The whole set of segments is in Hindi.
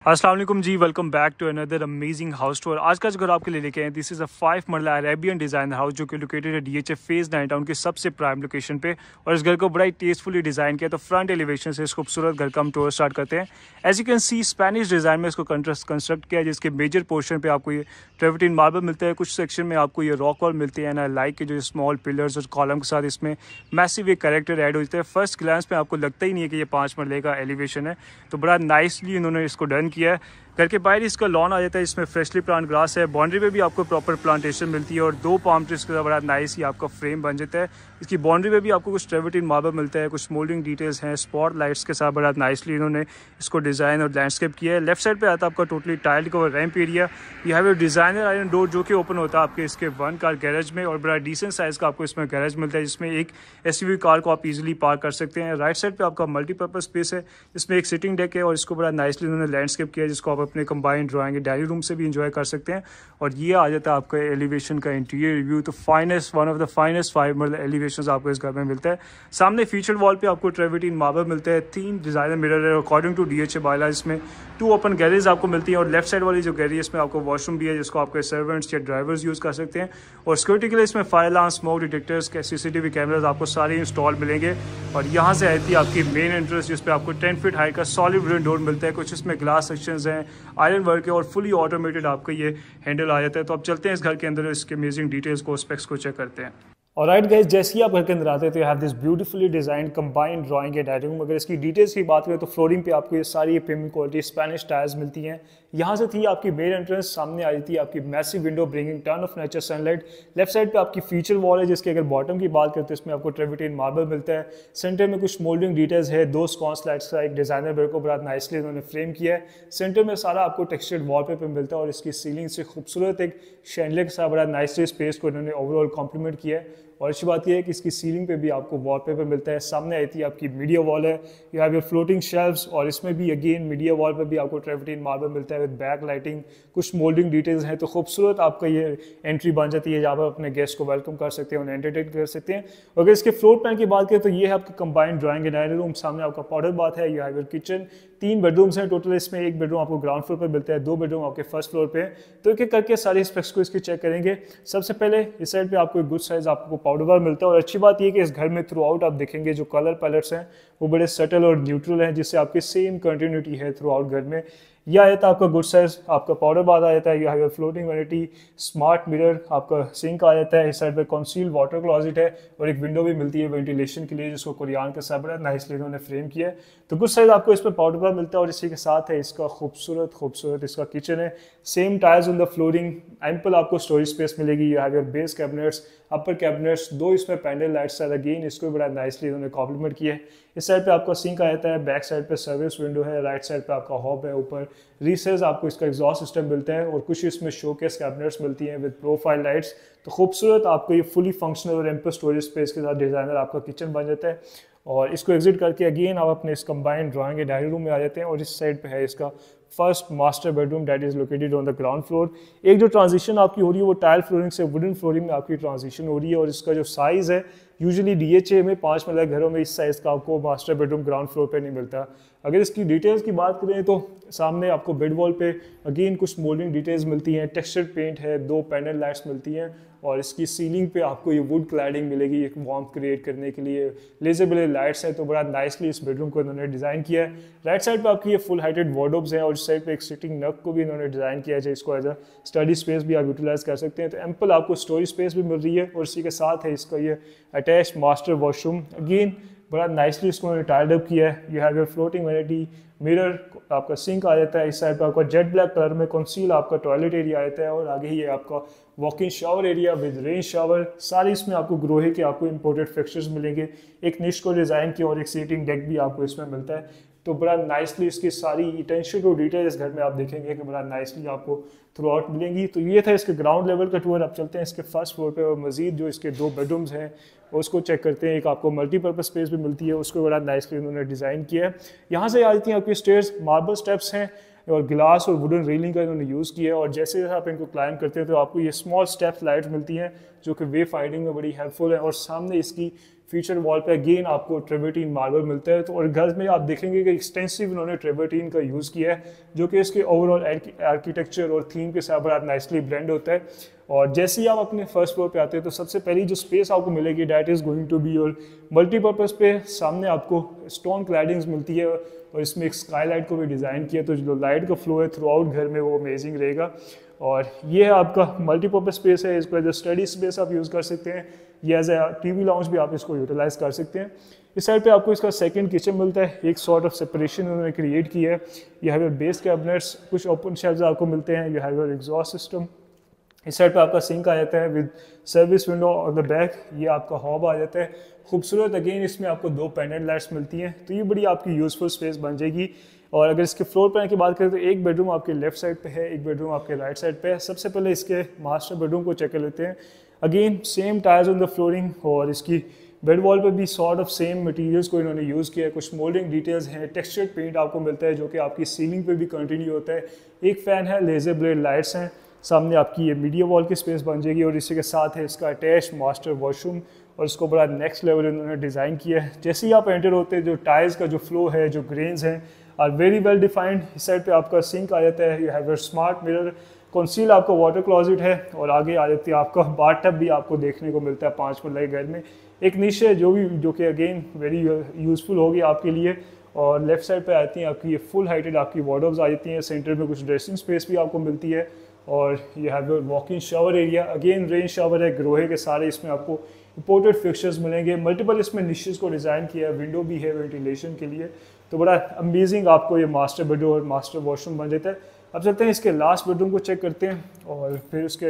अस्सलाम वालेकुम जी, welcome back to another amazing house tour. आज का जो घर आपके लिए लेके आए, दिस इज़ अ 5 मरला अरेबियन डिज़ाइनर हाउस जो कि लोकेटेड है डीएचए फेज़ 9 टाउन के सबसे प्राइम लोकेशन पे। और इस घर को बड़ा ही टेस्टफुली डिज़ाइन किया। तो फ्रंट एलिवेशन से इस खूबसूरत घर का हम टूर स्टार्ट करते हैं। As you can see Spanish design में इसको कंस्ट्रक्ट किया है, जिसके मेजर पोर्शन पे आपको ये ट्रेवर्टीन मार्बल मिलता है। कुछ सेक्शन में आपको ये रॉक वॉल मिलती है ना, लाइक के जो स्मॉल पिलर्स और कॉलम के साथ इसमें मैसिव एक कैरेक्टर ऐड होता है। फर्स्ट ग्लांस में आपको लगता ही नहीं है कि ये 5 मरले का एलिवेशन है। तो बड़ा नाइसली इन्होंने इसको डन किया है। घर के बाहर इसका लॉन आ जाता है, इसमें फ्रेशली प्लांट ग्रास है। बाउंड्री पे भी आपको प्रॉपर प्लांटेशन मिलती है और 2 पाम ट्रीज का बड़ा नाइस ही आपका फ्रेम बन जाता है। इसकी बाउंड्री पे भी आपको कुछ ट्रेवर्टीन मार्बल मिलता है, कुछ मोल्डिंग डिटेल्स हैं, स्पॉट लाइट्स के साथ बड़ा नाइसली इन्होंने इसको डिज़ाइन और लैंडस्केप किया है। लेफ्ट साइड पे आता है आपका totally tiled cover ramp area. यह है डिज़ाइनर आयरन डोर जो कि ओपन होता है आपके इसके 1 कार गैरेज में, और बड़ा डिसेंट साइज़ का आपको इसमें गैरेज मिलता है, जिसमें एक एसयूवी कार को आप इजीली पार्क कर सकते हैं। राइट साइड पे आपका मल्टीपर्पज स्पेस है, इसमें एक सिटिंग डेक है और इसको बड़ा नाइसली इन्होंने लैंडस्केप किया है, जिसको आप अपने कंबाइंड ड्राइंग डायरी रूम से भी इंजॉय कर सकते हैं। और ये आ जाता है आपका एलिवेशन का इंटीरियर रिव्यू। तो finest one of the finest 5 मरला एलिवेशन आपको इस घर में मिलता है। सामने फीचर वॉल पे आपको ट्रेवर्टीन मार्बल मिलता है, 3 डिजाइनर मिरर है अकॉर्डिंग टू डीएचए बायलॉ। इसमें 2 ओपन गैरेज आपको मिलती है और लेफ्ट साइड वाली जो गैरेज है इसमें आपको वॉशरूम भी है, जिसको आपके सर्वेंट्स या ड्राइवर्स यूज़ कर सकते हैं। और सिक्योरिटी के लिए इसमें फायर अलार्म, स्मोक डिटेक्टर्स के सीसीटीवी कैमराज आपको सारे इंस्टॉल मिलेंगे। और यहाँ से आती है आपकी मेन एंट्रेंस, जिस पे आपको 10 फीट हाइट का सॉलिड वुडन डोर मिलता है। कुछ इसमें ग्लास सेक्शंस हैं, आयरन वर्क है और फुली ऑटोमेटेड आपका ये हैंडल आ जाता है। तो अब चलते हैं इस घर के अंदर, इसके अमेजिंग डिटेल्स को, स्पेक्स को चेक करते हैं। और राइट गाइस, जैसे ही आप घर के अंदर आते हैं तो you have this beautifully design combined drawing and dining room. अगर इसकी डिटेल्स की बात करें तो फ्लोरिंग पे आपको ये सारी प्रीमियम क्वालिटी स्पेनिश टायर्स मिलती हैं। यहाँ से थी आपकी मेन एंट्रेंस, सामने आई थी आपकी massive window bringing turn off nature sunlight. Left side पे आपकी फीचर वॉल है, जिसके अगर बॉटम की बात करते हैं इसमें आपको ट्रेवर्टीन मार्बल मिलता है। सेंटर में कुछ मोल्डिंग डिटेल्स है, 2 स्कॉन स्लाइड्स का एक डिजाइनर बेड को बड़ा नाइसली उन्होंने फ्रेम किया है। सेंटर में सारा आपको टेक्सचर्ड वॉलपेपर मिलता है और इसकी सीलिंग से खूबसूरत एक शैंडलियर के साथ बड़ा नाइसली स्पेस को इन्होंने ओवरऑल कॉम्प्लीमेंट किया है। और अच्छी बात यह है कि इसकी सीलिंग पे भी आपको वॉलपेपर मिलता है। सामने आई थी आपकी मीडिया वॉल है, you have your floating shelves, और इसमें भी अगेन मीडिया वॉल पे भी आपको ट्रेवर्टीन मार्बल मिलता है विद बैक लाइटिंग। कुछ मोल्डिंग डिटेल्स हैं, तो खूबसूरत आपका ये एंट्री बन जाती है, जहाँ पर अपने गेस्ट को वेलकम कर सकते हैं, उन्हें एंटरटेन कर सकते हैं। अगर इसके फ्लोर प्लान की बात करें तो ये है आपका combined drawing and dining room. सामने आपका पाउडर बाथ है, you have your kitchen. 3 bedrooms हैं टोटल, इसमें एक बेडरूम आपको ग्राउंड फ्लोर पर मिलता है, 2 बेडरूम आपके फर्स्ट फ्लोर पे। तो एक एक करके सारे स्पेक्स को इसके चेक करेंगे। सबसे पहले इस साइड पे आपको एक गुड साइज आपको पाउडर बार मिलता है। और अच्छी बात यह कि इस घर में थ्रू आउट आप देखेंगे जो कलर पैलेट्स हैं वो बड़े सटल और न्यूट्रल हैं, जिससे आपकी सेम कंटिन्यूटी है थ्रू आउट घर में। यह आ जाता है आपका गुड साइज आपका पाउडर बाथ आ जाता है, यह है फ्लोटिंग वैनिटी, स्मार्ट मिरर, आपका सिंक आ जाता है। इस साइड पे कंसील वाटर क्लोजेट है और एक विंडो भी मिलती है वेंटिलेशन के लिए, जिसको कोरियान के साथ बड़ा नाइसली इन्होंने फ्रेम किया है। तो गुड साइज आपको इस पर पाउडर बाथ मिलता है। और इसी के साथ है इसका खूबसूरत इसका किचन है, same tiles on the flooring, ample आपको स्टोरेज स्पेस मिलेगी। You have your base cabinets, upper cabinets, 2 इसमें पैंडल लाइट्स है, अगेन इसको बड़ा नाइसली इन्होंने कॉम्प्लीमेंट किया है। इस साइड पे आपका सिंक आ जाता है, बैक साइड पे सर्विस विंडो है, राइट साइड पे आपका हॉब है, ऊपर रीसेस आपको इसका एग्जॉस्ट सिस्टम मिलता है और कुछ इसमें शोकेस कैबिनेट्स मिलती हैं विद प्रोफाइल लाइट्स। तो खूबसूरत आपको ये फुली फंक्शनल और एम्पल स्टोरेज स्पेस के साथ डिजाइनर आपका किचन बन जाता है। और इसको एग्जिट करके अगेन आप अपने इस combined drawing and dining room में आ जाते हैं। और इस साइड पे है इसका first master bedroom that is located on the ground floor. एक जो ट्रांजिशन आपकी हो रही है वो टाइल फ्लोरिंग से वुडन फ्लोरिंग में आपकी ट्रांजिशन हो रही है। और इसका जो साइज़ है, यूजुअली डीएचए में 5 मरला घरों में इस साइज़ का आपको मास्टर बेडरूम ग्राउंड फ्लोर पे नहीं मिलता। अगर इसकी डिटेल्स की बात करें तो सामने आपको बेड वॉल पे अगेन कुछ मोल्डिंग डिटेल्स मिलती हैं, टेक्सचर्ड पेंट है, 2 पैनल लाइट्स मिलती हैं। और इसकी सीलिंग पे आपको ये वुड क्लैडिंग मिलेगी एक वार्म क्रिएट करने के लिए। लेजर लाइट्स है, तो बड़ा नाइसली इस बेडरूम को इन्होंने डिज़ाइन किया है। राइट साइड पे आपकी ये फुल हाइटेड वार्डरोब्स हैं और इस साइड पे एक सिटिंग नग को भी इन्होंने डिज़ाइन किया है, इसको एज अ स्टडी स्पेस भी आप यूटिलाइज कर सकते हैं। तो एम्पल आपको स्टोरेज स्पेस भी मिल रही है। और इसी के साथ है इसका ये अटैच मास्टर वॉशरूम, अगेन बड़ा नाइसली इसको उन्होंने टाइल्ड अप किया है। You have your floating vanity, mirror, आपका सिंक आ जाता है। इस साइड पर आपका जेट ब्लैक कलर में कंसील आपका टॉयलेट एरिया आता है। और आगे ही है आपका walk in shower area with rain shower. सारी इसमें आपको ग्रोहे के आपको इंपोर्टेड फिक्सचर्स मिलेंगे, एक निश को डिज़ाइन किया और एक सीटिंग डेक भी आपको इसमें मिलता है। तो बड़ा नाइसली इसकी सारी अटेंशन टू डिटेल इस घर में आप देखेंगे कि बड़ा नाइसली आपको थ्रू आउट मिलेंगी। तो ये था इसके ग्राउंड लेवल का टूर। अब चलते हैं इसके फर्स्ट फ्लोर पे और मजीद जो इसके 2 बेडरूम्स हैं उसको चेक करते हैं। एक आपको मल्टीपर्पज स्पेस भी मिलती है, उसको बड़ा नाइसली उन्होंने डिज़ाइन किया है। यहाँ से आ जाती हैं आपकी स्टेयर्स, मार्बल स्टेप्स हैं और गिलास और वुडन रेलिंग का इन्होंने यूज़ किया है। और जैसे जैसे आप इनको क्लाइम करते हैं तो आपको ये स्मॉल स्टेप्स लाइट्स मिलती हैं जो कि वे फाइंडिंग में बड़ी हेल्पफुल है। और सामने इसकी फीचर वॉल पे अगेन आपको ट्रेवर्टीन मार्बल मिलता है। तो और घर में आप देखेंगे कि एक्सटेंसिव उन्होंने ट्रेवर्टीन का यूज़ किया है, जो कि इसके ओवरऑल आर्किटेक्चर और थीम के साथ बड़ा नाइसली ब्लेंड होता है। और जैसे ही आप अपने फर्स्ट फ्लोर पे आते हैं तो सबसे पहली जो स्पेस आपको मिलेगी that is going to be your multipurpose पे। सामने आपको स्टोन क्लैडिंग्स मिलती है और इसमें एक स्काईलाइट को भी डिज़ाइन किया, तो जो लाइट का फ्लो है थ्रू आउट घर में वो अमेजिंग रहेगा। और ये है आपका मल्टीपर्पज़ स्पेस है, इसको एज ए स्टडी स्पेस आप यूज़ कर सकते हैं, ये एज ए टीवी लाउंज भी आप इसको यूटिलाइज कर सकते हैं। इस साइड पे आपको इसका सेकंड किचन मिलता है, एक सॉर्ट ऑफ सेपरेशन उन्होंने क्रिएट की है। You have your base cabinets, कुछ ओपन शेल्व्स आपको मिलते हैं, you have your exhaust system. इस साइड पे आपका सिंक आ जाता है विद सर्विस विंडो और द बैक, ये आपका हॉब आ जाता है खूबसूरत। अगेन इसमें आपको 2 पेंडेंट लाइट्स मिलती हैं, तो ये बड़ी आपकी यूजफुल स्पेस बन जाएगी। और अगर इसके फ्लोर प्लान की बात करें तो एक बेडरूम आपके लेफ्ट साइड पे है, एक बेडरूम आपके राइट साइड पे है। सबसे पहले इसके मास्टर बेडरूम को चेक कर लेते हैं। Again same tyres on the flooring और इसकी बेड वॉल पे भी सॉर्ट ऑफ सेम मटेरियल्स को इन्होंने यूज़ किया है। कुछ मोल्डिंग डिटेल्स हैं, टेक्सचर्ड पेंट आपको मिलता है जो कि आपकी सीलिंग पे भी कंटिन्यू होता है। एक फ़ैन है, लेजर ब्लेड लाइट्स हैं, सामने आपकी ये मीडिया वॉल की स्पेस बन जाएगी। और इसी के साथ है इसका अटैच मास्टर वॉशरूम और इसको बड़ा नेक्स्ट लेवल इन्होंने डिज़ाइन किया है। जैसे ही आप एंटर होते हैं जो टाइल्स का जो फ्लो है, जो ग्रेन्स हैं आर वेरी वेल डिफाइंड। इस साइड पे आपका सिंक आ जाता है, you have your smart mirror, conceal आपका वाटर क्लॉजेट है और आगे आ जाती है आपका बाथटब भी आपको देखने को मिलता है 5 मरले घर में। एक नीश है जो कि अगेन वेरी यूज़फुल होगी आपके लिए। और लेफ्ट साइड पे आती हैं आपकी ये फुल हाइटेड आपकी वार्डरोब्स आ जाती हैं, सेंटर में कुछ ड्रेसिंग स्पेस भी आपको मिलती है। और ये have your walking shower area, again rain shower है, ग्रोहे के सारे इसमें आपको इंपोर्टेड फिक्चर्स मिलेंगे। मल्टीपल इसमें निशेस को डिज़ाइन किया है, विंडो भी है वेंटिलेशन के लिए। तो बड़ा अमेजिंग आपको ये मास्टर बेडरूम और मास्टर वॉशरूम बन जाता है। अब चलते हैं इसके लास्ट बेडरूम को चेक करते हैं और फिर उसके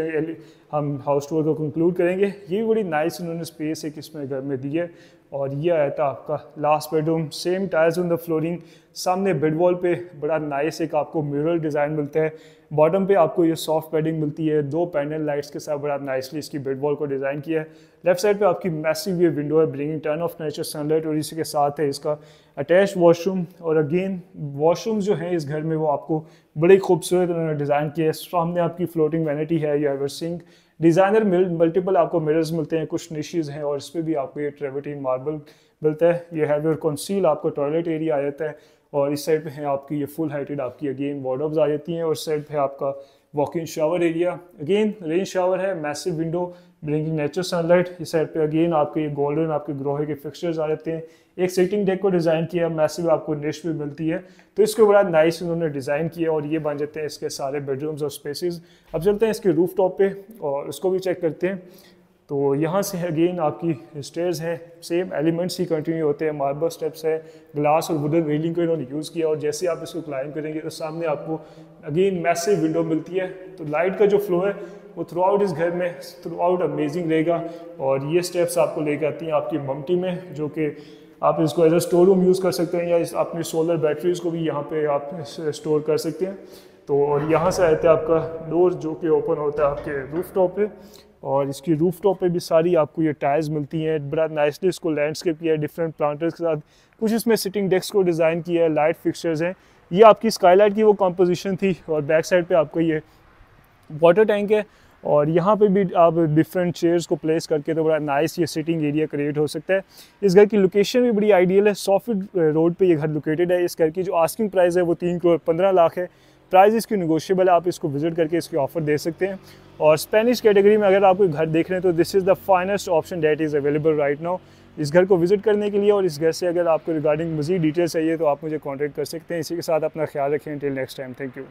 हम हाउस टूर को कंक्लूड करेंगे। ये भी बड़ी नाइस उन्होंने स्पेस एक इसमें घर में दी है। और ये आया था आपका last bedroom, same tiles on the flooring, सामने बेड वॉल पे बड़ा नाइस एक आपको मिरर डिज़ाइन मिलता है। बॉटम पे आपको ये सॉफ्ट पैडिंग मिलती है, 2 पैनल लाइट्स के साथ बड़ा नाइसली इसकी बेड वॉल को डिज़ाइन किया है। लेफ्ट साइड पे आपकी मैसिव ये विंडो है bringing turn off nature sunlight और इसी के साथ है इसका अटैच वॉशरूम। और अगेन वॉशरूम जो है इस घर में वो आपको बड़ी खूबसूरत उन्होंने डिज़ाइन किया है। सामने आपकी फ्लोटिंग वैनिटी है, you have your sink, designer multiple आपको मिरर्स मिलते हैं, कुछ निशेस हैं और इस पर भी आपको ये ट्रेवर्टीन मार्बल मिलता है। ये हैव योर कंसील आपको टॉयलेट एरिया आ जाता है और इस साइड पे है आपकी ये फुल हाइटेड आपकी अगेन वार्डरोब्स आ जाती हैं और इस साइड पे आपका walk in shower area, again rain shower है, massive window bringing natural sunlight. इस साइड पे अगेन आपके ये गोल्डन आपके ग्रोहे के फिक्सचर्स आ जाते हैं। एक सिटिंग डेक को डिज़ाइन किया, मैसिव आपको निश भी मिलती है, तो इसको बड़ा नाइस उन्होंने डिज़ाइन किया और ये बन जाते हैं इसके सारे बेडरूम्स और स्पेसेस। अब चलते हैं इसके रूफ टॉप पे और उसको भी चेक करते हैं। तो यहाँ से अगेन आपकी स्टेयर्स हैं, सेम एलिमेंट्स ही कंटिन्यू होते हैं, मार्बल स्टेप्स है, ग्लास और वुडन रेलिंग को इन्होंने यूज़ किया। और जैसे आप इसको क्लाइंब करेंगे तो सामने आपको अगेन मैसिव विंडो मिलती है। तो लाइट का जो फ्लो है वो थ्रू आउट इस घर में थ्रू आउट अमेजिंग रहेगा। और ये स्टेप्स आपको लेकर आती हैं आपकी ममटी में, जो कि आप इसको as a store room use कर सकते हैं या अपनी सोलर बैटरीज को भी यहाँ पे आप स्टोर कर सकते हैं। तो और यहाँ से आता है आपका डोर जो कि ओपन होता है आपके रूफ टॉप पे और इसकी रूफ टॉप पे भी सारी आपको ये टाइल्स मिलती हैं। बड़ा नाइसली इसको लैंडस्केप किया है डिफरेंट प्लांटर्स के साथ, कुछ इसमें सिटिंग डेस्क को डिज़ाइन किया है, लाइट फिक्सचर्स हैं। ये आपकी स्काईलाइट की वो कॉम्पोजिशन थी और बैक साइड पे आपको ये वाटर टैंक है और यहाँ पे भी आप डिफरेंट चेयर्स को प्लेस करके तो बड़ा नाइस ये सिटिंग एरिया क्रिएट हो सकता है। इस घर की लोकेशन भी बड़ी आइडियल है, सॉफ्ट रोड पे ये घर लोकेटेड है। इस घर की जो आस्किंग प्राइस है वो 3 करोड़ 15 लाख है। प्राइस इसकी निगोशियबल है, आप इसको विजिट करके इसकी ऑफर दे सकते हैं। और स्पेनिश कैटेगरी में अगर आप कोई घर देख रहे हैं तो this is the finest option that is available right now इस घर को विजिट करने के लिए। और इस घर से अगर आपको रिगार्डिंग मज़ीद डिटेल्स चाहिए तो आप मुझे कॉन्टैक्ट कर सकते हैं। इसी के साथ अपना ख्याल रखें। Till next time, thank you.